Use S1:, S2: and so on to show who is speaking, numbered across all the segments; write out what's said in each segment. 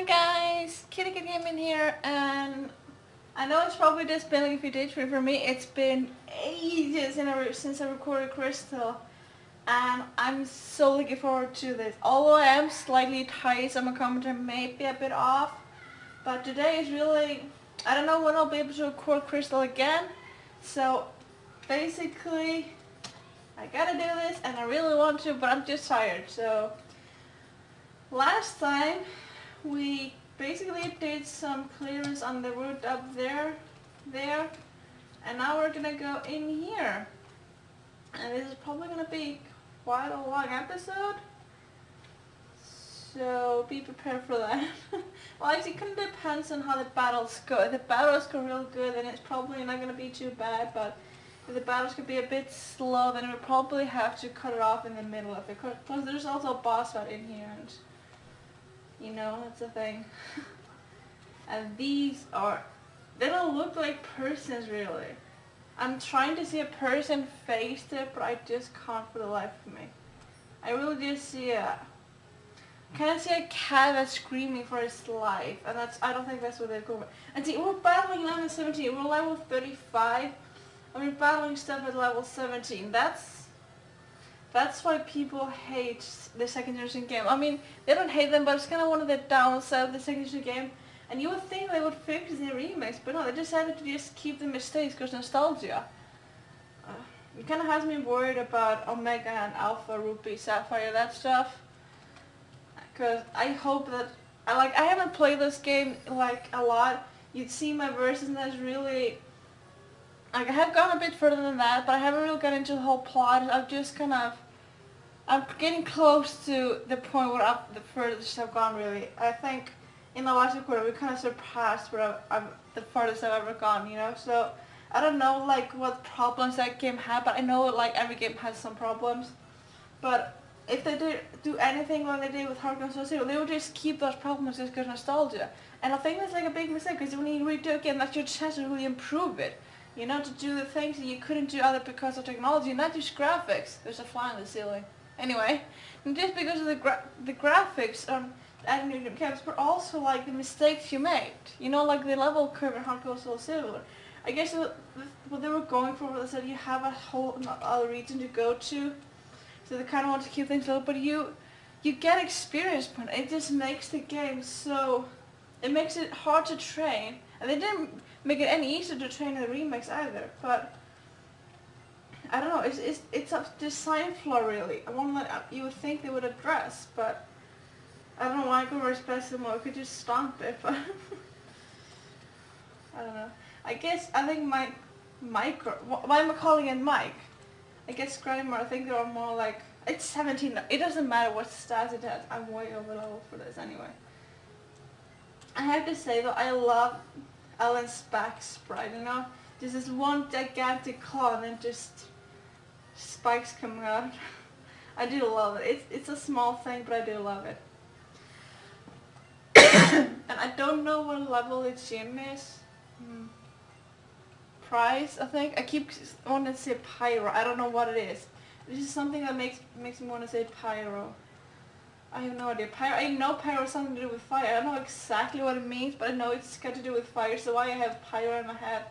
S1: Hi guys, Kitty Gaming here, and I know it's probably just been like a few days for me. It's been ages since I recorded Crystal, and I'm so looking forward to this. Although I am slightly tired, so my commentary may be a bit off, but today is really, I don't know when I'll be able to record Crystal again. So basically, I gotta do this, and I really want to, but I'm just tired. So last time we basically did some clearance on the route up there, and now we're gonna go in here. And this is probably gonna be quite a long episode, so be prepared for that. Well, actually, it kind of depends on how the battles go. If the battles go real good, then it's probably not gonna be too bad, but if the battles could be a bit slow, then we'll probably have to cut it off in the middle of it. Plus, there's also a boss fight in here, and you know, that's the thing. And these are, they don't look like persons really. I'm trying to see a person face it, but I just can't for the life of me. I really just see a, kind of see a cat that's screaming for its life, and that's, I don't think that's what they're going. And see, we're battling level 17, we're level 35, and we're battling stuff at level 17. That's why people hate the second generation game. I mean, they don't hate them, but it's kind of one of the downsides of the second generation game. And you would think they would fix the remakes, but no, they decided to just keep the mistakes because nostalgia. It kind of has me worried about Omega and Alpha, Ruby, Sapphire, that stuff. Because I hope that, I haven't played this game like a lot. You'd see my versus, and that's really, like, I have gone a bit further than that, but I haven't really got into the whole plot. I've just kind of, I'm getting close to the point where the furthest I've gone really. I think in the last quarter we kind of surpassed where the farthest I've ever gone, you know? So I don't know like what problems that game had, but I know like every game has some problems. But if they do anything like they did with Hardcore Soul Zero, they would just keep those problems just because nostalgia. And I think that's like a big mistake, because when you redo a game, that's your chance to really improve it. You know, to do the things that you couldn't do other because of technology, not just graphics. There's a fly in the ceiling. Anyway, just because of the graphics and new games, but also like the mistakes you made. You know, like the level curve in Hardcore Soul Silver. I guess what they were going for was that you have a whole other region to go to, so they kind of want to keep things low. But you get experience point. It just makes the game so, it makes it hard to train, and they didn't make it any easier to train in the remakes either. But I don't know, it's a design flaw really. One that you would think they would address, but I don't know why I could respect them more. I could just stomp it, but I don't know. I think why am I calling it Mike? I guess Grimer, I think they are more like, it's 17, it doesn't matter what stats it has, I'm way over level for this anyway. I have to say though, I love Ellen's back sprite, you know? This is one gigantic claw and then just spikes coming out. I do love it. It's a small thing, but I do love it. And I don't know what level the gym is. Prize, I think. I keep wanting to say pyro. I don't know what it is. This is something that makes me want to say pyro. I have no idea. I know pyro has something to do with fire. I don't know exactly what it means, but I know it's got to do with fire. So why I have pyro in my head,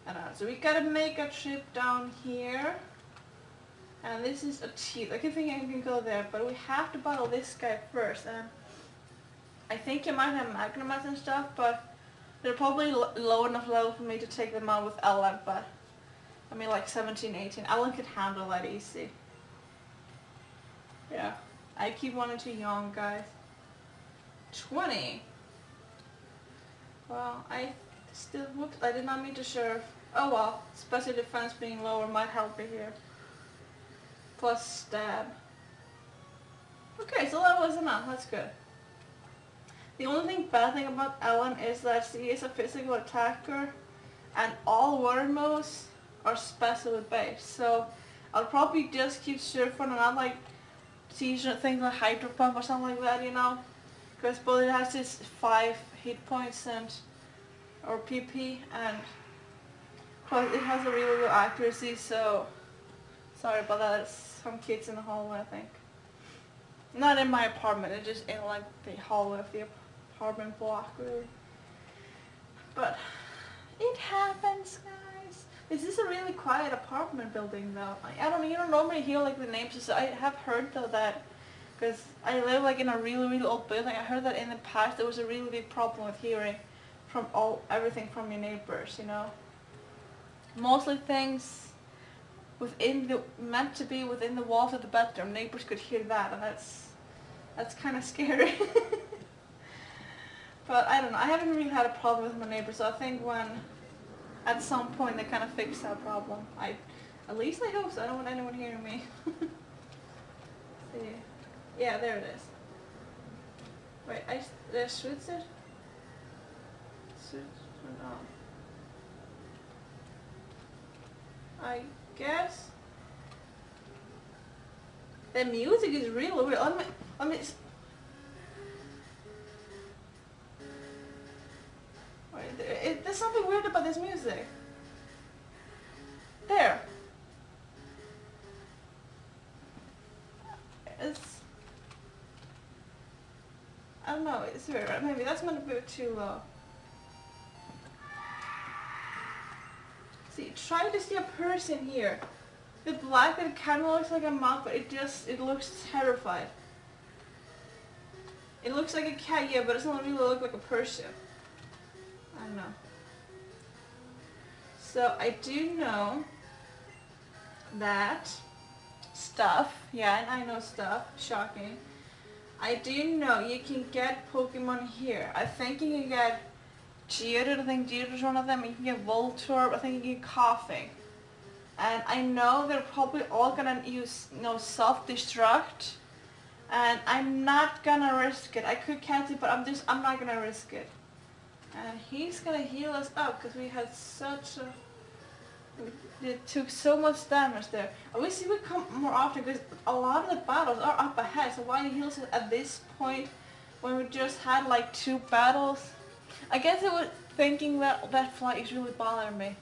S1: I don't know. So we gotta make a trip down here. And this is a cheat. I keep thinking I can go there, but we have to battle this guy first. And I think you might have Magnumats and stuff, but they're probably low enough level for me to take them out with Ellen, but I mean like 17, 18. Ellen could handle that easy. Yeah. I keep wanting to yawn, guys. 20. Well, I did not mean to shove. Oh well, special defense being lower might help me here. Plus stab. Okay, so that was enough, that's good. The only bad thing about Ellen is that she is a physical attacker, and all water moves are special with base. So I'll probably just keep surfing and not like teach things like Hydro Pump or something like that, you know? Because both it has its 5 hit points and or PP, and plus it has a really low accuracy, so sorry about that. There's some kids in the hallway, I think. Not in my apartment, it's just in like the hallway of the apartment block really. But it happens, guys. This is a really quiet apartment building though. I don't, you don't normally hear like the names. So I have heard though that, because I live like in a really old building, I heard that in the past there was a really big problem with hearing from everything from your neighbors, you know. Mostly things within the, meant to be within the walls of the bedroom, neighbors could hear that, and that's kind of scary. But I don't know, I haven't really had a problem with my neighbors, so I think when, at some point they kind of fix that problem. At least I hope so, I don't want anyone hearing me. See. Yeah, there it is. Wait, did I switch it? Switch it on. I guess the music is really weird. Let me. Wait, there's something weird about this music. There. It's. I don't know. It's weird. Maybe that's meant to be too low. See, try to see a person here. The black that kind of looks like a mouth, but it looks terrified. It looks like a cat, yeah, but it doesn't really look like a person. I don't know. So I do know that stuff, yeah, and I know stuff, shocking. I do know you can get Pokemon here. I think you can get Geodude, I think Geodude's one of them. You can get Voltorb, I think you can get Coughing. And I know they're probably all gonna use, you know, self-destruct. And I'm not gonna risk it. I could catch it, but I'm not gonna risk it. And he's gonna heal us up because we had such a... It took so much damage there. I wish he would come more often because a lot of the battles are up ahead. So why he heals us at this point when we just had like 2 battles? I guess it was thinking that that flight is really bothering me.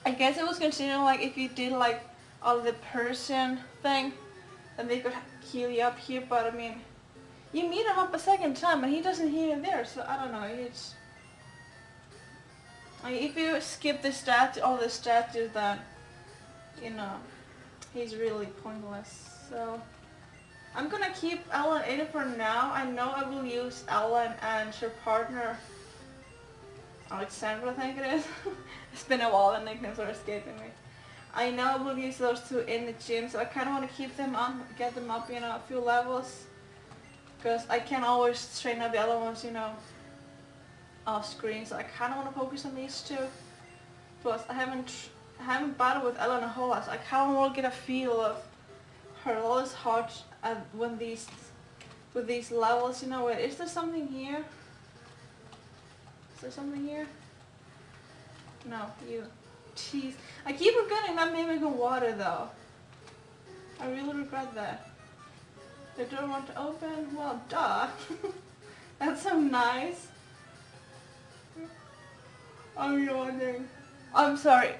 S1: I guess it was considering like if you did like all the person thing, then they could heal you up here. But I mean, you meet him up a second time and he doesn't heal you there. So I don't know. It's like if you skip the all the statues, then you know he's really pointless. So I'm gonna keep Ellen in it for now. I know I will use Ellen and her partner, Alexandra I think it is. It's been a while, the name's are escaping me. I know I will use those 2 in the gym, so I kind of want to keep them on, get them up, you know, a few levels. Because I can't always train up the other ones, you know, off screen, so I kind of want to focus on these 2. Plus, I haven't battled with Ellen a whole lot, so I kind of want to get a feel of her. All this hard when with these levels, you know. Wait, is there something here? Is there something here? No, you. Jeez. I keep forgetting that made me water though. I really regret that. The door won't open? Well, duh. That's so nice. I'm yawning. I'm sorry.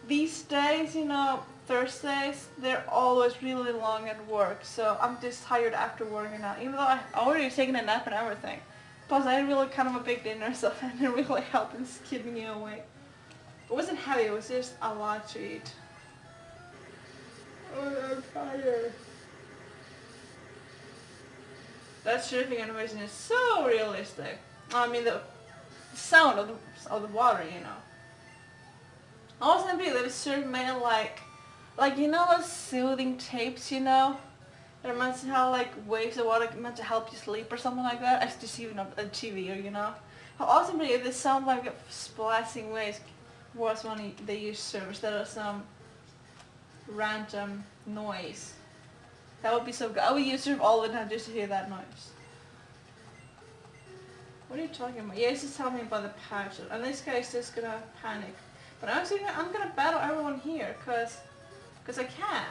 S1: These days, you know, Thursdays, they're always really long at work, so I'm just tired after working out, even though I already taken a nap and everything. Plus, I had really kind of a big dinner, so it didn't really help in keeping you awake. It wasn't heavy, it was just a lot to eat. Oh, I'm tired. That surfing animation is so realistic. I mean, the sound of the water, you know. I was gonna be that surf made like you know those soothing tapes, you know? They're meant to have like waves of water meant to help you sleep or something like that. I just see it on TV, you know? How awesome would it be if they sound like splashing waves was when they use surf instead of some random noise. That would be so good. I would use surf all the time just to hear that noise. What are you talking about? Yeah, he's just telling me about the patch. And this guy is just gonna panic. But I'm gonna battle everyone here, cause I can.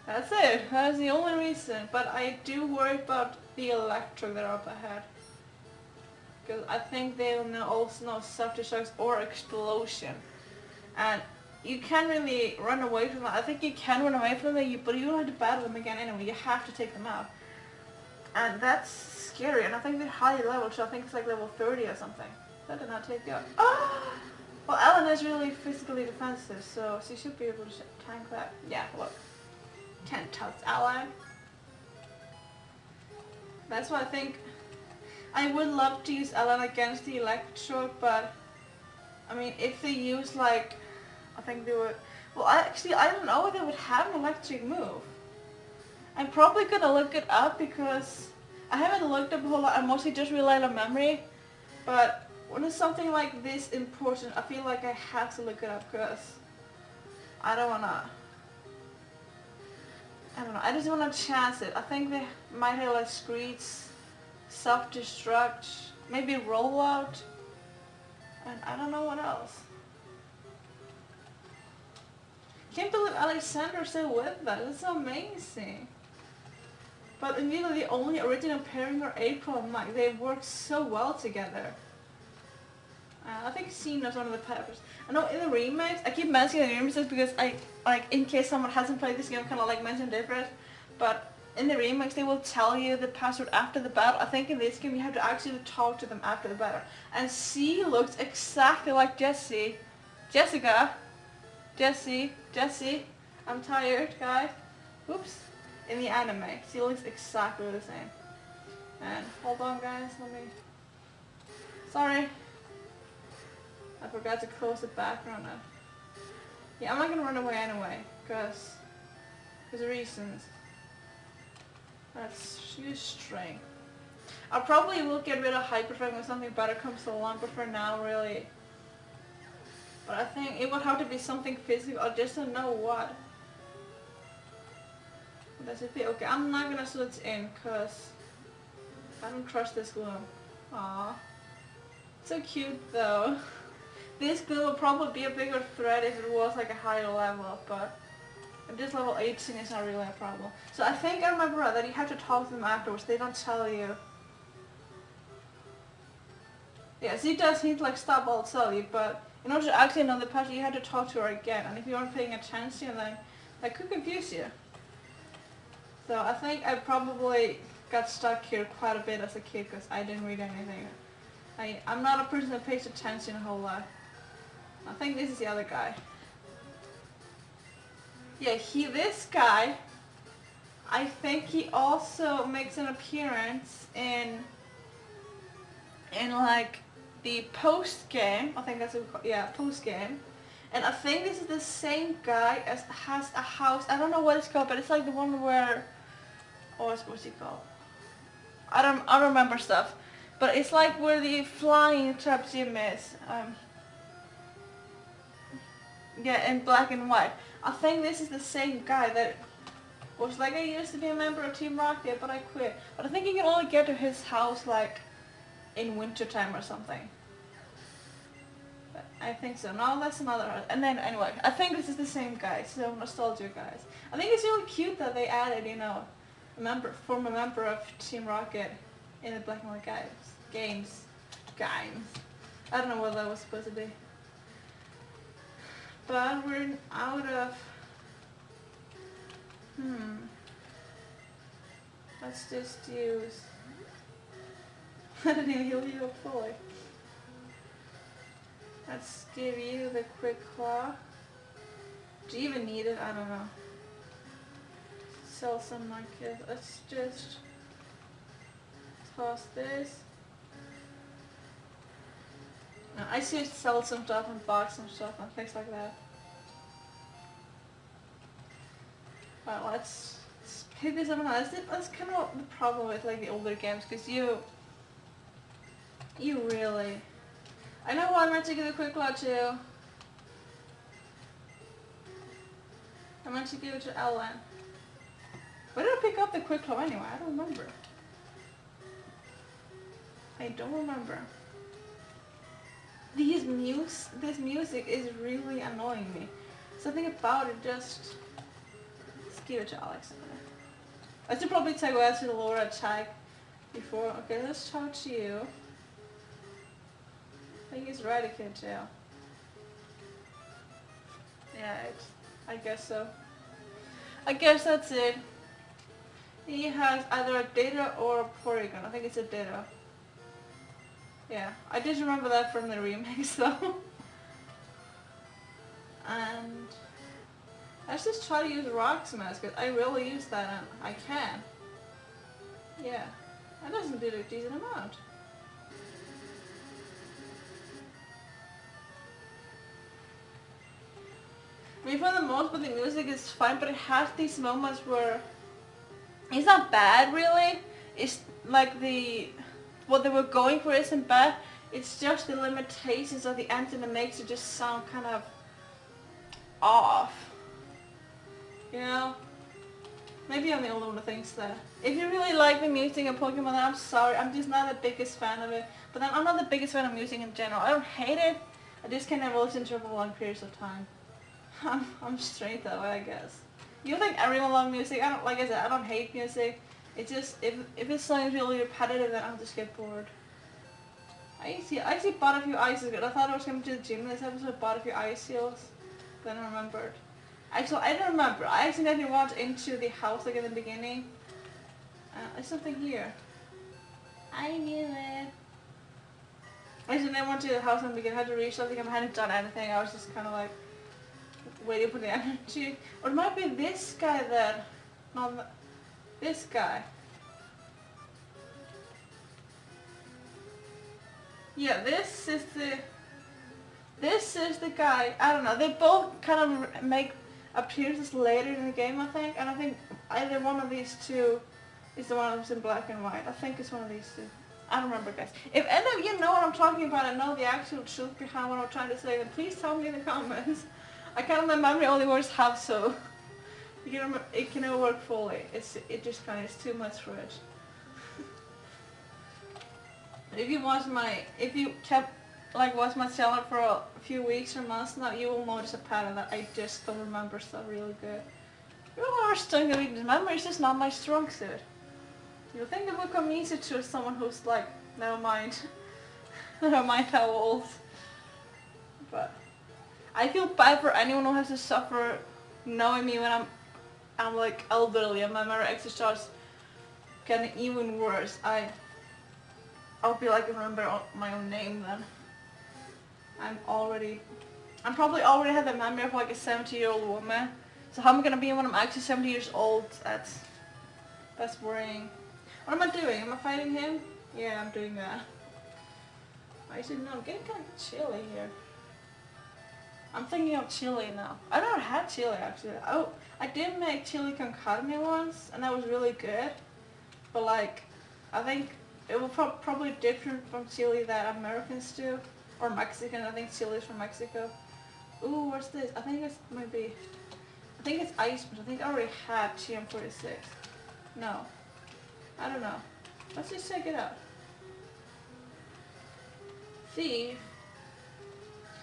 S1: That's it. That's the only reason. But I do worry about the electric that are up ahead. Because I think they will also know self-destruct or explosion. And you can't really run away from that. I think you can run away from them, but you don't have to battle them again anyway. You have to take them out. And that's scary, and I think they're high level, so I think it's like level 30 or something. That did not take you out. Oh! Well, Ellen is really physically defensive, so she should be able to tank that. Yeah, look. Can't touch Ellen. That's why I think I would love to use Ellen against the Electro, but I mean, if they use like, I think they would. Well, I don't know if they would have an electric move. I'm probably gonna look it up because I haven't looked up a whole lot. I mostly just rely on memory. But when it's something like this important, I feel like I have to look it up because I don't wanna. I don't know. I just wanna chance it. I think they might have like Screech, self-destruct, maybe rollout, and I don't know what else. Can't believe Alexander's still with that. It's amazing. But immediately the only original pairing are April and Mike. They work so well together. I think Cena's one of the peppers. I know in the remakes, I keep mentioning the remakes because I, like, in case someone hasn't played this game, kind of like mention different. But in the remakes, they will tell you the password after the battle. I think in this game, you have to actually talk to them after the battle. And C looks exactly like Jessie. Jessica. Jessie. I'm tired, guys. Oops. In the anime, she looks exactly the same. And hold on, guys. Let me. Sorry. I forgot to close the background now. Yeah, I'm not gonna run away anyway, because reasons. Let's use string. I probably will get rid of hyperframe when something better comes along, but for now, really. But I think it would have to be something physical. I just don't know what. That should be okay. I'm not gonna switch in, because I don't trust this glue. Aww. So cute though. This glue would probably be a bigger threat if it was like a higher level, but at this level 18 is not really a problem. So I think I remember that you have to talk to them afterwards. They don't tell you. Yeah, she does need to like stop all tell you, but in order to actually know the pattern, you have to talk to her again. And if you aren't paying attention, then that could confuse you. So I think I probably got stuck here quite a bit as a kid because I didn't read anything. I'm not a person that pays attention a whole lot. I think this is the other guy. Yeah, this guy, I think he also makes an appearance in like the post game. I think that's what we call, yeah, post game. And I think this is the same guy as has a house. I don't know what it's called, but it's like the one where, what's it called? I don't remember stuff. But it's like where the flying trap gym is. Yeah, in black and white. I think this is the same guy that was like, I used to be a member of Team Rocket, but I quit. But I think you can only get to his house like in wintertime or something. But I think so. No, that's another house. And then anyway, I think this is the same guy. So nostalgia guys. I think it's really cute that they added, you know, former member of Team Rocket in the black and white games. I don't know what that was supposed to be. But we're out of... Let's just use... I didn't even heal you up fully. Let's give you the quick claw. Do you even need it? I don't know. Sell some monkeys. Let's just toss this. No, I should sell some stuff and box some stuff and things like that. Well, let's pick this up now. That's kind of the problem with like the older games, because you really... I know why I meant to give the quick claw to. I meant to give it to Ellen. Where did I pick up the quick claw anyway? I don't remember. I don't remember. This music is really annoying me. Something about it just... Let's give it to Alexander. I should probably take away to the lower attack before. Okay, let's talk to you. I think it's Eradicate jail. Yeah, I guess so. I guess that's it. He has either a Ditto or a Porygon. I think it's a Ditto. Yeah, I did remember that from the remix though. And let's just try to use Rock Smash because I really use that and I can. Yeah, that doesn't do a decent amount. I mean, for the most part, the music is fine, but it has these moments where it's not bad, really. It's like what they were going for isn't bad. It's just the limitations of the anthem that makes it just sound kind of off. You know? Maybe I'm the only one who thinks that. If you really like the music of Pokemon, then I'm sorry. I'm just not the biggest fan of it. But then I'm not the biggest fan of music in general. I don't hate it. I just can't never listen to it for long periods of time. I'm straight that way, I guess. You think everyone loves music? I don't, like I said, I don't hate music. It's just if this song is really repetitive, then I'll just get bored. I actually bought a few ice seals. I thought I was going to the gym this episode. I bought a few ice seals. Then I remembered. Actually, I don't remember. I accidentally walked into the house like in the beginning. There's something here. I knew it. I accidentally went to the house in the beginning. I had to reach something. I hadn't done anything. I was just kind of like waiting for the energy. Or it might be this guy then. Not this guy. Yeah, this is the guy. I don't know. They both kind of make appearances later in the game, I think. And I think either one of these two is the one that's in black and white. I think it's one of these two. I don't remember, guys. If any of you know what I'm talking about and know the actual truth behind what I'm trying to say, then please tell me in the comments. I can't, my memory only works half, so it can never work fully. It just kind of is too much for it. If you watch my channel for a few weeks or months now, you will notice a pattern that I just don't remember stuff really good. You are strong to read memory, it's just not my strong suit. You think it would come easy to someone who's like, never mind. Never mind how old. But I feel bad for anyone who has to suffer knowing me when I'm like elderly and my memory actually starts getting even worse. I'll be like, remember my own name then. I'm probably already have the memory of like a 70-year-old woman. So how am I gonna be when I'm actually 70 years old? That's worrying. What am I doing? Am I fighting him? Yeah, I'm doing that. I said no, I'm getting kind of chilly here. I'm thinking of chili now. I never had chili actually. Oh, I did make chili con carne once, and that was really good. But like, I think it will probably different from chili that Americans do, or Mexican. I think chili is from Mexico. Ooh, what's this? I think it's ice, but I think I already had TM46. No, I don't know. Let's just check it out. Thief.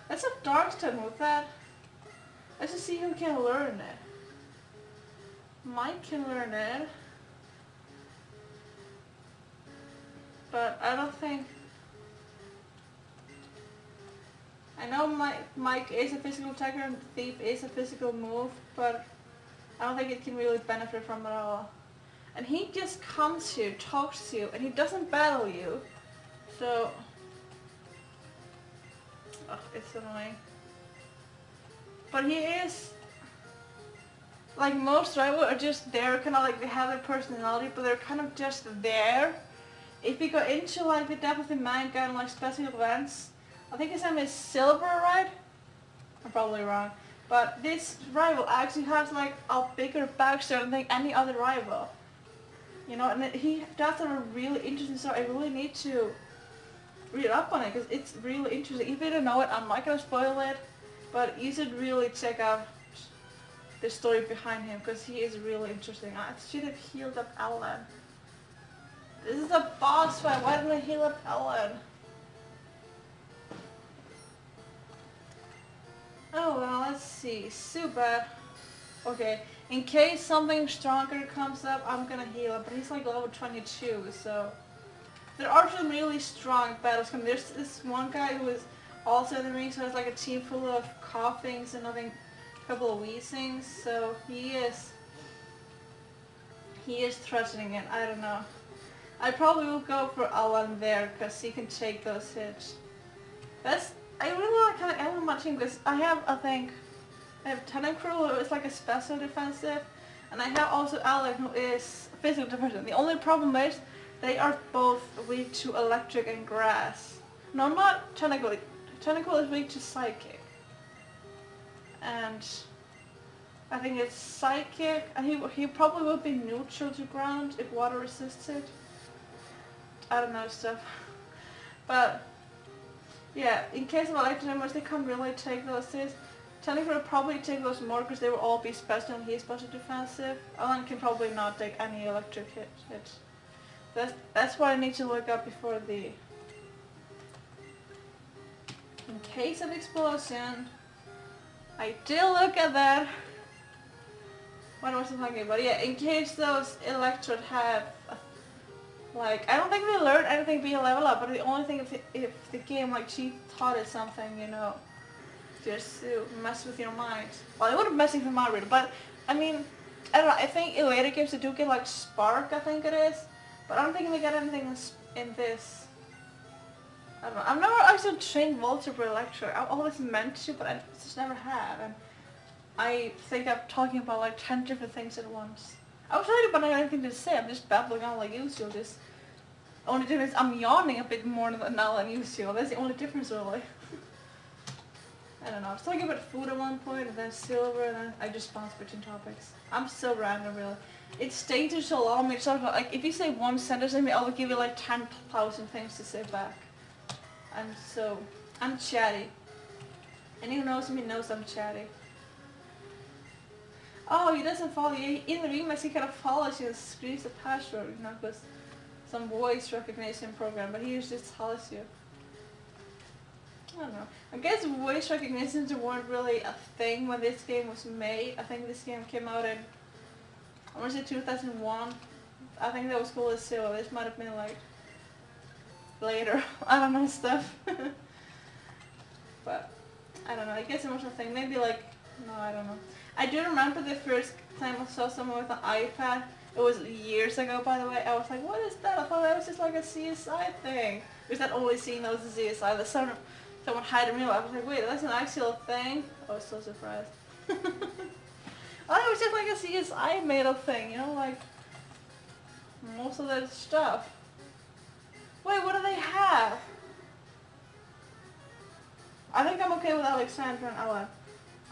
S1: That's a dark type move. Let's just see who can learn it. Mike can learn it. But I don't think... I know Mike is a physical attacker and Thief is a physical move, but I don't think it can really benefit from it at all. And he just comes to you, talks to you, and he doesn't battle you. So... Ugh, it's annoying. But he is... Like most rivals are just there, kind of like they have their personality, but they're kind of just there. If you go into like the depth of the manga and like special events, I think his name is Silver, right? I'm probably wrong. But this rival actually has like a bigger backstory than any other rival. You know, and he does a really interesting story. I really need to read up on it because it's really interesting. If you don't know it, I'm not going to spoil it, but you should really check out the story behind him because he is really interesting. I should have healed up Ellen. This is a boss fight. Why didn't I heal up Ellen? Oh well, let's see. Super. Okay, in case something stronger comes up, I'm gonna heal up. But he's like level 22, so there are some really strong battles coming. There's this one guy who is also in the ring, so it's like a team full of coughings and a couple of wheezings. So he He is threatening it, I don't know. I probably will go for Alan there because he can take those hits. I really like how I am matching because I have Tentacruel who is like a special defensive, and I have also Alan who is physical defensive. The only problem is they are both weak to electric and grass. No, not Tentacruel. Tentacruel is weak to psychic. And I think it's psychic, and he probably would be neutral to ground if water resisted. I don't know stuff. But yeah, in case of electric damage, they can't really take those hits. Tentacruel would probably take those more because they will all be special and he's special defensive. Alan can probably not take any electric hits. That's what I need to look up before the... In case of explosion, I did look at that. What was I talking about? Yeah, in case those Electrode have... Like, I don't think they learn anything being level up, but the only thing if the game like she taught it something, you know, just to mess with your mind. Well, it wouldn't mess with your mind really, but I mean, I don't know, I think in later games they do get like Spark, I think it is, but I don't think they get anything in this. I don't know, I've never actually trained Volter for Electrode. I've always meant to, but I just never have, and I think I'm talking about like 10 different things at once. I was ready, but I don't have anything to say. I'm just babbling on like usual. Just only difference, I'm yawning a bit more now than usual. That's the only difference, really. I don't know. I was talking about food at one point, and then silver, and then I just bounced between topics. I'm so random, really. It's dangerous to allow me to talk about, like, if you say one sentence to me, I will give you like 10,000 things to say back. I'm chatty. Anyone who knows me knows I'm chatty. Oh, he doesn't follow you. In the remix, he kind of follows you and screams the password, you know, because some voice recognition program, but he just follows you. I don't know. I guess voice recognitions weren't really a thing when this game was made. I think this game came out in, I want to say 2001. I think that was cool as silver. This might have been like later. I don't know stuff. But I don't know. I guess it was a thing. Maybe like, no, I don't know. I do remember the first time I saw someone with an iPad. It was years ago, by the way. I was like, what is that? I thought that was just like a CSI thing. Because I'd always seen those CSI. That someone hiding me. I was like, wait, that's an actual thing? I was so surprised. I thought it was just like a CSI made up thing, you know, like most of that stuff. Wait, what do they have? I think I'm okay with Alexandra and Ella.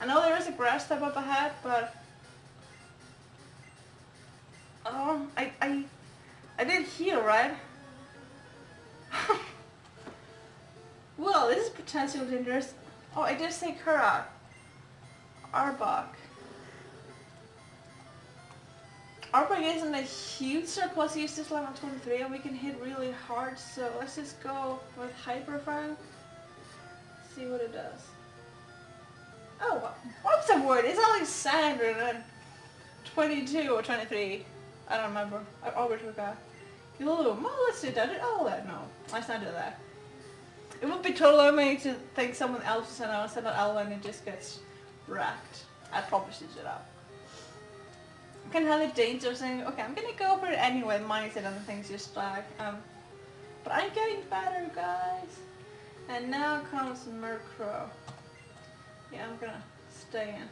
S1: I know there is a grass type up ahead, but I did heal, right? Well, this is potentially dangerous. Oh, I did say Kura. Arbok. Arbok isn't a huge surplus. He's just level 23 and we can hit really hard, so let's just go with Hyper Fang. See what it does. Oh, what's the word? It's Alexander then 22 or 23. I don't remember. I always forgot. Gloom. Oh, let's do that. Oh, no. Let's not do that. It would be totally amazing to think someone else is an Ella and it just gets wrecked. I'd probably switch it up. You can have the danger of saying, okay, I'm gonna go for it anyway, minus it and things just like, but I'm getting better, guys. And now comes Murkrow. Yeah, I'm gonna stay in.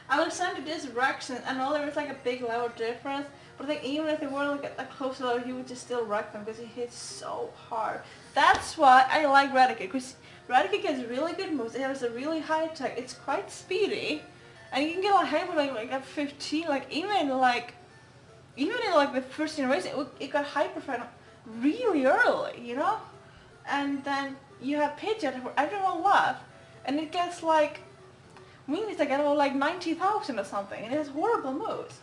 S1: Alexander did Rex, and I know there was like a big level difference, but I think even if they were like a close level, he would just still wreck them because he hits so hard. That's why I like Raticate, because Raticate gets really good moves. It has a really high attack. It's quite speedy, and you can get like hyper like at 15. Like even in like the first generation, it got hyper really early, you know. And then you have Pidgeot who everyone loves, and it gets like. It's like like 90,000 or something, and it has horrible moves.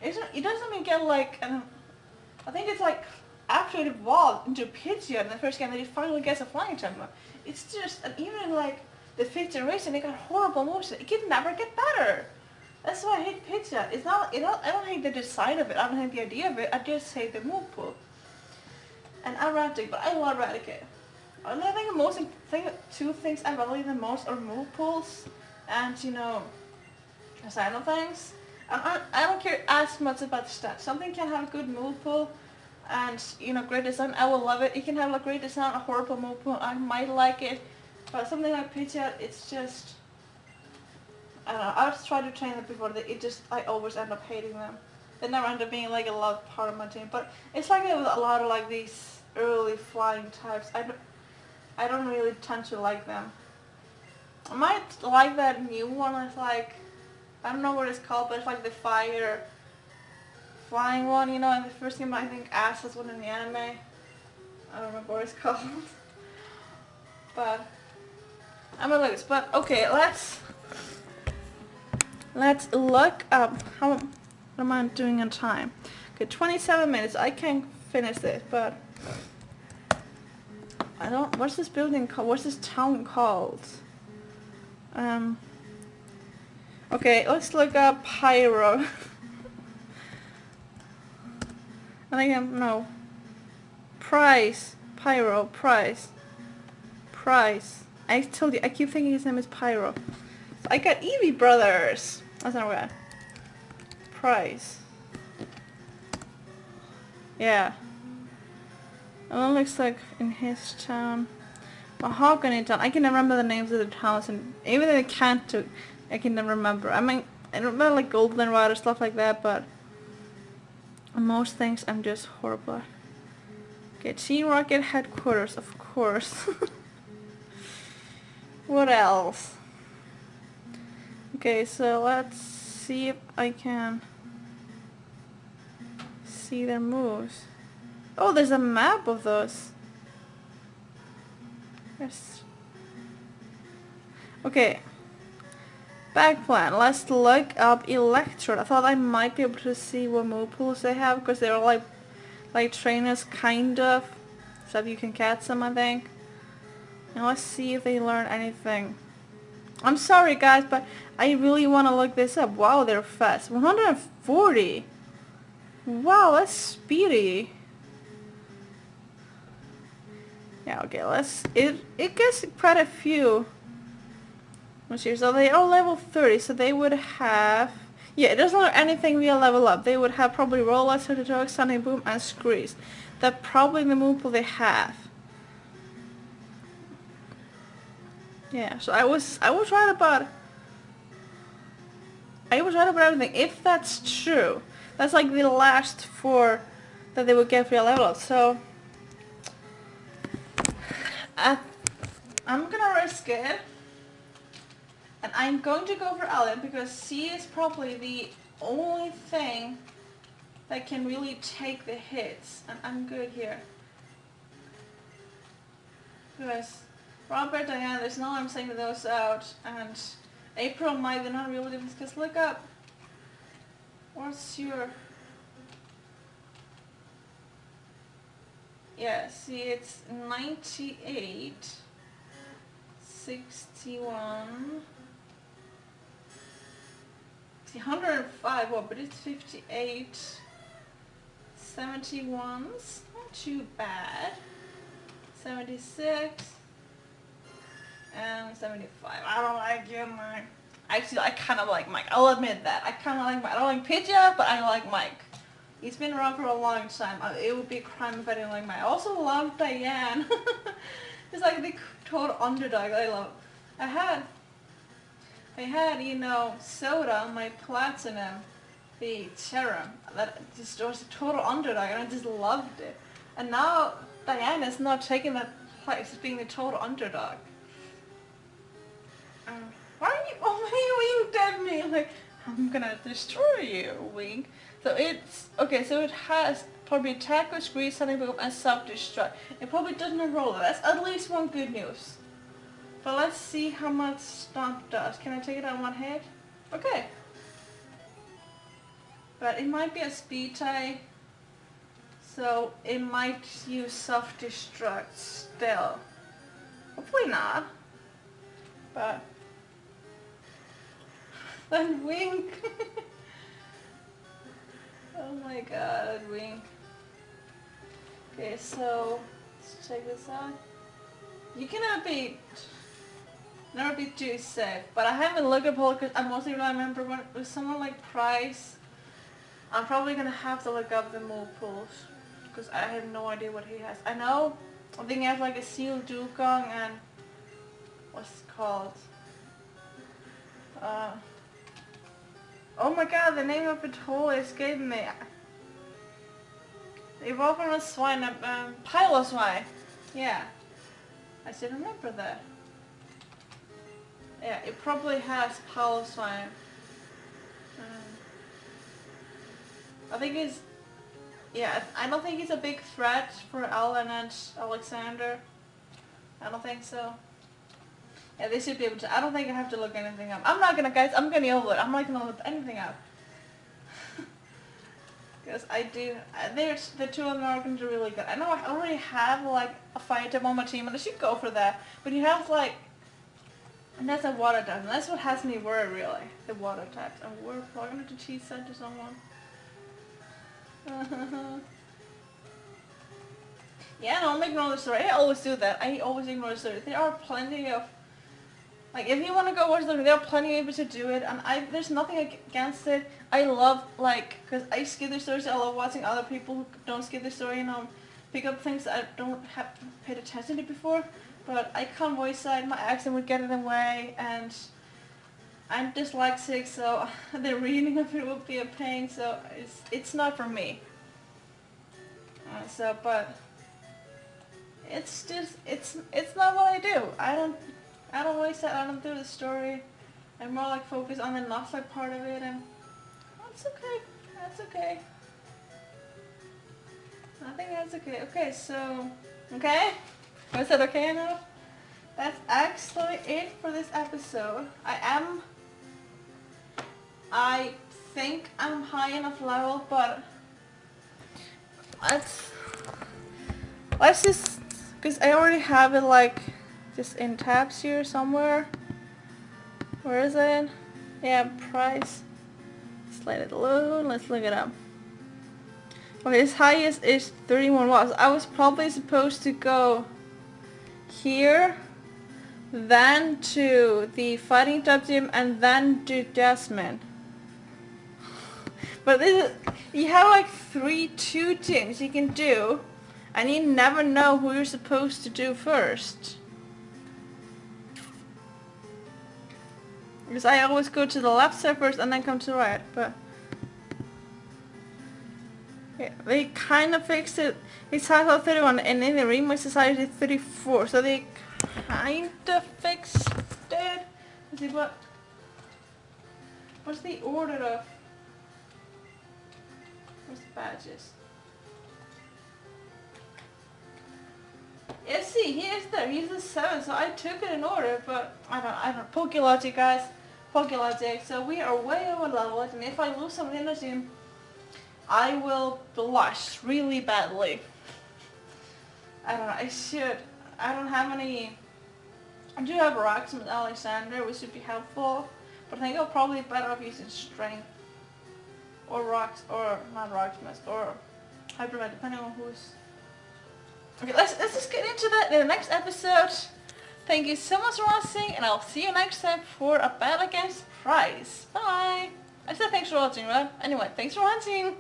S1: It doesn't even get like I think it's like after it evolved into Pidgeot in the first game that it finally gets a flying champion. It's just, and even in like the 5th generation, it got horrible moves. It can never get better. That's why I hate Pidgeot. It's not. I don't hate the design of it. I don't hate the idea of it. I just hate the move pool. And I'm Raticate, but I love Raticate. And I think two things I value the most are move pools. And you know, asylum things. I don't care as much about stats. Something can have good move pool and, you know, great design. I will love it. It can have a great design, a horrible move pool. I might like it. But something like Pidgeot, it's just, I don't know. I've tried to train them before. I always end up hating them. They never end up being like a loved part of my team. But it's like that with a lot of like these early flying types. I don't really tend to like them. I might like that new one. It's like, I don't know what it's called, but it's like the fire flying one, you know, in the first game. I think Ash has one in the anime. I don't remember what it's called. But I'm gonna lose. But okay, let's look up what am I doing in time. Okay, 27 minutes. I can finish this, but I don't. What's this building called? What's this town called? Okay, let's look up Pyro. And again, no. Price. Pyro. Price. I told you, I keep thinking his name is Pyro. So I got Eevee Brothers. That's not right. Price. Yeah. It looks like in his town. Mahogany Town. I can never remember the names of the towns, and even if I can't do, I can never remember. I mean, I remember like Goldenrod or stuff like that, but most things I'm just horrible. Okay, Team Rocket headquarters, of course. What else? Okay, so let's see if I can see their moves. Oh, there's a map of those. Yes. Okay. Back plan. Let's look up Electrode. I thought I might be able to see what move pools they have because they're like trainers kind of. So you can catch them, I think. And let's see if they learn anything. I'm sorry guys, but I really want to look this up. Wow, they're fast. 140. Wow, that's speedy. Yeah, okay, it gets quite a few. Let's see, so they are level 30, so they would have, yeah, it doesn't learn anything via level up. They would have probably Rolla, Turtle, Sunny Boom, and Screeze. That's probably the move pool they have. Yeah, so I was right about everything. If that's true, that's like the last 4 that they would get via level up. So I'm gonna risk it, and I'm going to go for Ellen because C is probably the only thing that can really take the hits, and I'm good here. Because Robert, Diana, there's no I'm saying those out, and April, Mike, they're not really different. Because look up, what's your, yeah, see it's 98, 61, see 105, what, but it's 58, 71's not too bad, 76, and 75. I don't like you, Mike. Actually, I kind of like Mike. I'll admit that. I kind of like Mike. I don't like Pidgeot, but I like Mike. He's been around for a long time. It would be a crime if I didn't like Mike. I also love Diane. It's like the total underdog. I love. I had, you know, Soda on my Platinum, the Cherub. That just was a total underdog, and I just loved it. And now Diana's not taking that place as being the total underdog. Why are you? Oh, you winked at me like I'm gonna destroy you, wink. So it's okay. So it has probably attack with squeeze, sudden boom, and self-destruct. It probably doesn't roll. That's at least one good news. But let's see how much Stomp does. Can I take it on one hit? Okay. But it might be a speed tie, so it might use self-destruct still. Hopefully not. But that wink. Oh my god, that wink. Okay, so let's check this out. You cannot beat Never be too safe. But I haven't looked at Poll because I mostly remember when it was someone like Price. I'm probably gonna have to look up the move pools because I have no idea what he has. I think he has like a Seal Dugong and what's it called? Oh my god, the name of it totally escaped me. Evolve from a swine, Piloswine. Yeah, I should remember that. Yeah, it probably has Piloswine. I think he's... Yeah, I don't think he's a big threat for Alan and Alexander. I don't think so. Yeah, they should be able to. I don't think I have to look anything up. I'm not gonna, guys, I'm gonna yell it. I'm not gonna look anything up. Because I do, the two of them are going to do really good. I know I already have like a fire type on my team and I should go for that. But you have like, and that's a water type. And that's what has me worried really. The water types. And we're probably going to cheese that to someone. Yeah, no, I'm ignoring the story. I always do that. I always ignore the story. There are plenty of, like, if you want to go watch the story, there are plenty of ways to do it, and there's nothing against it. I love, like, because I skip the stories, I love watching other people who don't skip the story, and pick up things I don't have paid attention to before, but I can't voice that, my accent would get in the way, and I'm dyslexic, so the reading of it would be a pain, so it's not for me. But it's just, it's not what I do. I don't voice that, I don't do the story. I'm more like focused on the nostalgic part of it, and that's okay. That's okay. I think that's okay. Okay, so, okay? Was that okay enough? That's actually it for this episode. I think I'm high enough level, but let's just, because I already have it like just in tabs here somewhere. Where is it? Yeah, price. Let's let it load. Let's look it up. Okay, his highest is 31 watts. I was probably supposed to go here, then to the fighting type gym, and then to Jasmine. But this is, you have like two gyms you can do, and you never know who you're supposed to do first. Because I always go to the left side first and then come to the right, but yeah, they kind of fixed it. It's high level 31 and in the remix society 34, so they kind of fixed it. Let's see what's the order of, what's the badges? Yeah, see, he is there. He's the 7, so I took it in order, but I don't. Pokelogic, guys. Pokelogic. So we are way over leveled, and if I lose some energy, I will blush really badly. I don't know. I don't have any. I do have rocks with Alexander, which would be helpful, but I think I'll probably be better off using strength or rocks, or not rocks, or hyper, depending on who's. Okay, let's just get into that in the next episode. Thank you so much for watching, and I'll see you next time for a battle against Price. Bye! I said thanks for watching, right? Anyway, thanks for watching!